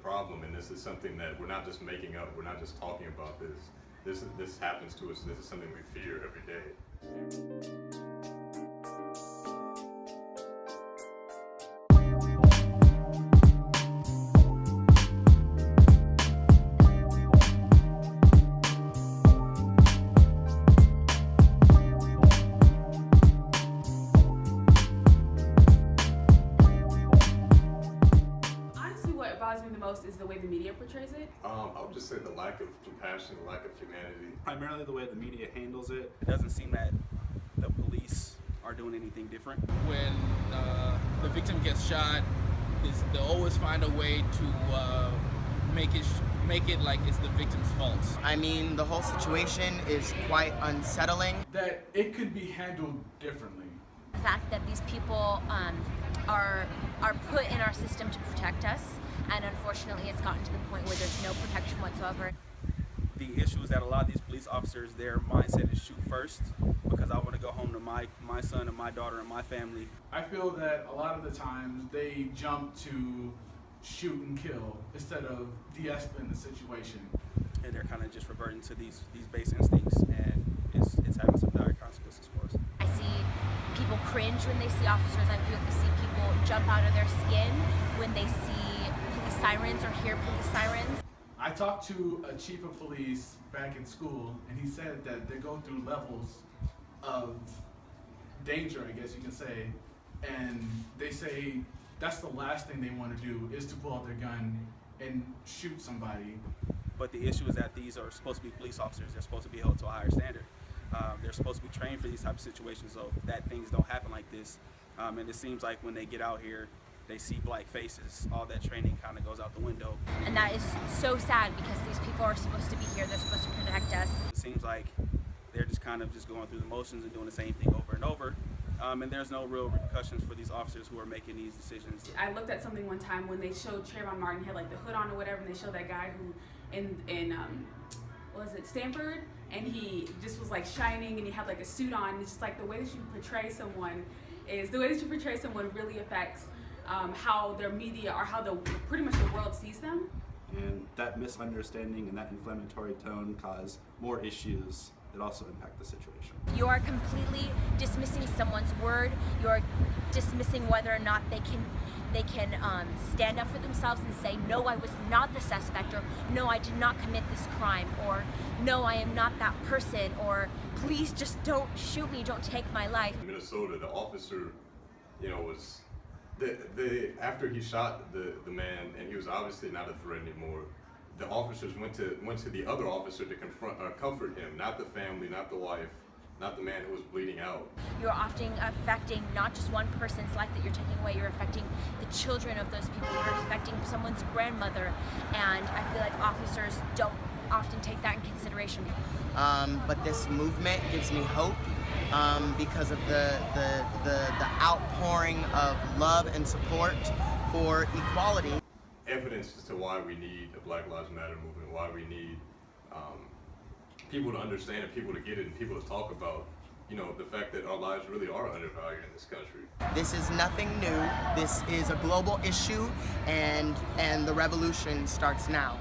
problem, and this is something that we're not just making up. We're not just talking about this. This happens to us. This is something we fear every day. What bothers me the most is the way the media portrays it. I would just say the lack of compassion, the lack of humanity. Primarily the way the media handles it. It doesn't seem that the police are doing anything different. When the victim gets shot, they'll always find a way to make it like it's the victim's fault. I mean, the whole situation is quite unsettling. That it could be handled differently. The fact that these people are put in our system to protect us, and unfortunately it's gotten to the point where there's no protection whatsoever. The issue is that a lot of these police officers, their mindset is shoot first, because I want to go home to my son and my daughter and my family. I feel that a lot of the times they jump to shoot and kill instead of de-escalating the situation. And they're kind of just reverting to these base instincts, and it's having some dire consequences for us. I see people cringe when they see officers. I see people jump out of their skin when they see police sirens or hear police sirens. I talked to a chief of police back in school, and he said that they go through levels of danger, I guess you can say, and they say that's the last thing they want to do is to pull out their gun and shoot somebody. But the issue is that these are supposed to be police officers. They're supposed to be held to a higher standard. They're supposed to be trained for these types of situations so that things don't happen like this. And it seems like when they get out here, they see black faces. All that training kind of goes out the window. And that is so sad because these people are supposed to be here. They're supposed to protect us. It seems like they're just kind of just going through the motions and doing the same thing over and over. And there's no real repercussions for these officers who are making these decisions. I looked at something one time when they showed Trayvon Martin had like the hood on or whatever, and they showed that guy who in what was it, Stanford, and he just was like shining and he had like a suit on. It's just like the way that you portray someone really affects how their media or how pretty much the world sees them. And that misunderstanding and that inflammatory tone cause more issues that also impact the situation. You are completely dismissing someone's word. You're dismissing whether or not they can stand up for themselves and say, no, I was not the suspect, or no, I did not commit this crime, or no, I am not that person, or please just don't shoot me, don't take my life. In Minnesota, the officer, was after he shot the man, and he was obviously not a threat anymore. The officers went to the other officer to comfort him, not the family, not the wife, not the man who was bleeding out. You're often affecting not just one person's life that you're taking away, you're affecting the children of those people, you're affecting someone's grandmother, and I feel like officers don't often take that in consideration. But this movement gives me hope because of the outpouring of love and support for equality. Evidence as to why we need a Black Lives Matter movement, why we need people to understand and people to get it and people to talk about, the fact that our lives really are undervalued in this country. This is nothing new. This is a global issue, and the revolution starts now.